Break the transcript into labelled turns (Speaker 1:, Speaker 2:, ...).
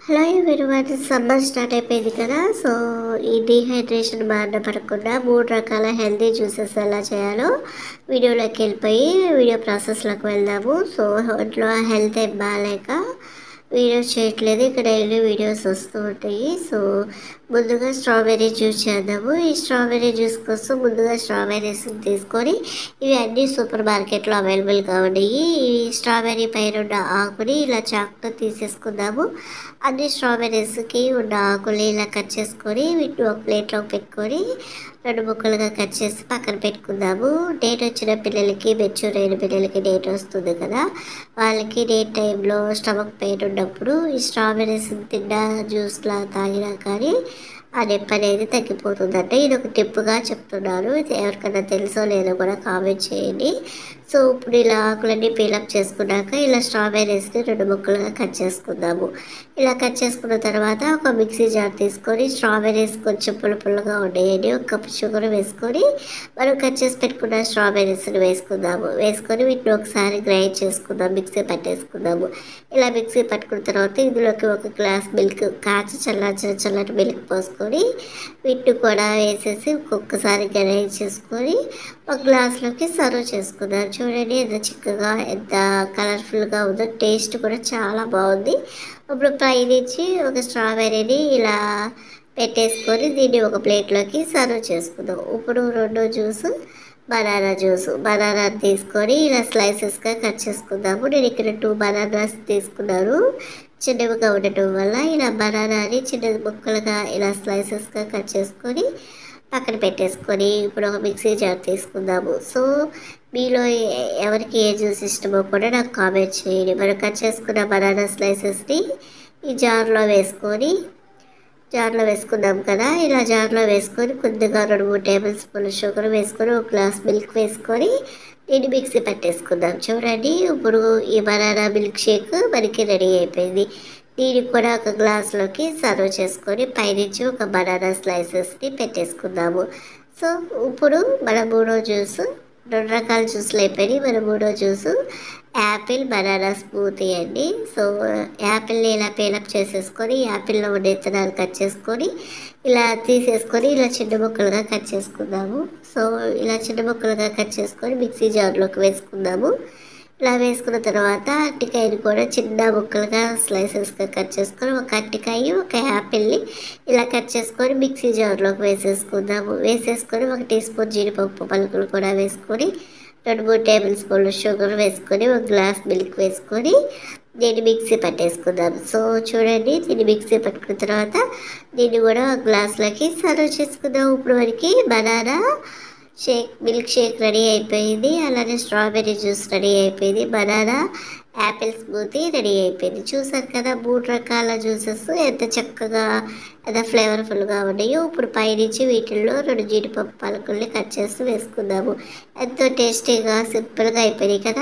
Speaker 1: Hello everyone, summer start అయిపోయింది కదా. So ఈ డీహైడ్రేషన్ బారిన పడకుండా 3 రకాల హెల్తీ జ్యూసెస్ ఎలా చేయాలో వీడియోలోకి వెళ్ళిపోయి వీడియో ప్రాసెస్లోకి వెళ్దాము. సో ఇంట్లో హెల్త్ ఏం బాగాలేక వీడియోస్ చేయట్లేదు, ఇక్కడ డైలీ వీడియోస్ వస్తూ ఉంటాయి. సో ముందుగా స్ట్రాబెర్రీ జ్యూస్ చేద్దాము. ఈ స్ట్రాబెర్రీ జ్యూస్ కోసం ముందుగా స్ట్రాబెర్రీస్ తీసుకొని, ఇవి అన్ని సూపర్ మార్కెట్లో అవైలబుల్గా ఉన్నాయి. ఈ స్ట్రాబెర్రీ పైన ఉన్న ఆకుని ఇలా చాక్తో తీసేసుకుందాము. అన్ని స్ట్రాబెర్రీస్కి ఉన్న ఆకులు ఇలా కట్ చేసుకొని వీటిని ఒక ప్లేట్లో పెట్టుకొని 2 ముక్కలుగా కట్ చేసి పక్కన పెట్టుకుందాము. డేట్ వచ్చిన పిల్లలకి, మెచ్యూర్ అయిన పిల్లలకి డేట్ వస్తుంది కదా, వాళ్ళకి డేట్ టైంలో స్టమక్ పెయిన్ ఉన్నప్పుడు ఈ స్ట్రాబెర్రీస్ తిన్నా జ్యూస్లా తాగినా కానీ ఆ నొప్పి అనేది తగ్గిపోతుందంటే ఇది ఒక టిప్గా చెప్తున్నాను. ఇది ఎవరికైనా తెలుసో లేదో కూడా కామెంట్ చేయండి. సో ఇప్పుడు ఇలా ఆకులన్నీ పీలప్ చేసుకున్నాక ఇలా స్ట్రాబెర్రీస్ని 2 ముక్కలుగా కట్ చేసుకుందాము. ఇలా కట్ చేసుకున్న తర్వాత ఒక మిక్సీ జార్ తీసుకొని స్ట్రాబెర్రీస్ కొంచెం పుల్లగా ఉండేయండి, 1 కప్ షుగర్ వేసుకొని మనం కట్ చేసి పెట్టుకున్న స్ట్రాబెర్రీస్ని వేసుకొని వీటిని ఒకసారి గ్రైండ్ చేసుకుందాం, మిక్సీ పట్టేసుకుందాము. ఇలా మిక్సీ పట్టుకున్న తర్వాత ఇందులోకి 1 గ్లాస్ మిల్క్ కాచి చల్లటి మిల్క్ పోసుకొని వీటిని కూడా వేసేసి ఒక్కొక్కసారి గ్రైండ్ చేసుకొని ఒక గ్లాస్లోకి సర్వ్ చేసుకుందాం. చూడండి ఎంత చిక్కగా, ఎంత కలర్ఫుల్గా ఉందో, టేస్ట్ కూడా చాలా బాగుంది. ఇప్పుడు పైనుంచి ఒక స్ట్రాబెర్రీని ఇలా పెట్టేసుకొని దీన్ని ఒక ప్లేట్లోకి సర్వ్ చేసుకుందాం. ఇప్పుడు రెండో జ్యూస్ బనానా తీసుకొని ఇలా స్లైసెస్గా కట్ చేసుకుందాము. నేను ఇక్కడ 2 బనానాస్ తీసుకున్నాను. చిన్నవిగా ఉండటం వల్ల ఇలా బనానాని చిన్న ముక్కలుగా ఇలా స్లైసెస్గా కట్ చేసుకొని పక్కన పెట్టేసుకొని ఇప్పుడు ఒక మిక్సీ జార్ తీసుకుందాము. సో మీలో ఎవరికి ఏ జ్యూస్ ఇష్టమో కూడా నాకు కామెంట్ చేయండి. మనం కట్ చేసుకున్న బనానా స్లైసెస్ని ఈ జార్లో వేసుకుందాం కదా. ఇలా జార్లో వేసుకొని కొద్దిగా 2-3 టేబుల్ స్పూన్ల షుగర్ వేసుకొని 1 గ్లాస్ మిల్క్ వేసుకొని దీన్ని మిక్సీ పట్టేసుకుందాం. చూడండి ఇప్పుడు ఈ బనానా మిల్క్ షేక్ మనకి రెడీ అయిపోయింది. దీన్ని కూడా ఒక గ్లాస్లోకి సర్వ్ చేసుకొని పైనుంచి ఒక బనానా స్లైసెస్ని పెట్టేసుకుందాము. సో ఇప్పుడు మన మూడో జ్యూస్, 2 రకాల జ్యూస్లు అయిపోయినాయి. మన మూడో జ్యూసు యాపిల్ బనానా స్మూతీ అండి. సో యాపిల్ని ఇలా పీలప్ చేసేసుకొని యాపిల్లో ఉన్న విత్తనాలు కట్ చేసుకొని ఇలా తీసేసుకొని ఇలా చిన్న ముక్కలుగా కట్ చేసుకుందాము. సో ఇలా చిన్న ముక్కలుగా కట్ చేసుకొని మిక్సీ జార్లోకి వేసుకుందాము. ఇలా వేసుకున్న తర్వాత అరటికాయని కూడా చిన్న ముక్కలుగా స్లైసెస్గా కట్ చేసుకొని ఒక అరటికాయ, ఒక యాపిల్ని ఇలా కట్ చేసుకొని మిక్సీ జార్లోకి వేసేసుకొని 1 టీ స్పూన్ జీడిపప్పు పలుకులు కూడా వేసుకొని 2-3 టేబుల్ స్పూన్లు షుగర్ వేసుకొని 1 గ్లాస్ మిల్క్ వేసుకొని దీన్ని మిక్సీ పట్టేసుకుందాం. సో చూడండి దీన్ని మిక్సీ పట్టుకున్న తర్వాత దీన్ని కూడా ఒక గ్లాస్లోకి సర్వ్ చేసుకుందాం. ఇప్పుడు మనకి బనానా మిల్క్ షేక్ రెడీ అయిపోయింది, అలానే స్ట్రాబెర్రీ జ్యూస్ రెడీ అయిపోయింది, బనానా యాపిల్ స్మూతీ రెడీ అయిపోయింది. చూసారు కదా 3 రకాల జ్యూసెస్ ఎంత చక్కగా, ఎంత ఫ్లేవర్ఫుల్గా ఉన్నాయో. ఇప్పుడు పైనుంచి వీటిల్లో 2 జీడిపప్పు పలుకుల్ని కట్ చేసి వేసుకుందాము. ఎంతో టేస్టీగా సింపుల్గా అయిపోయినాయి కదా.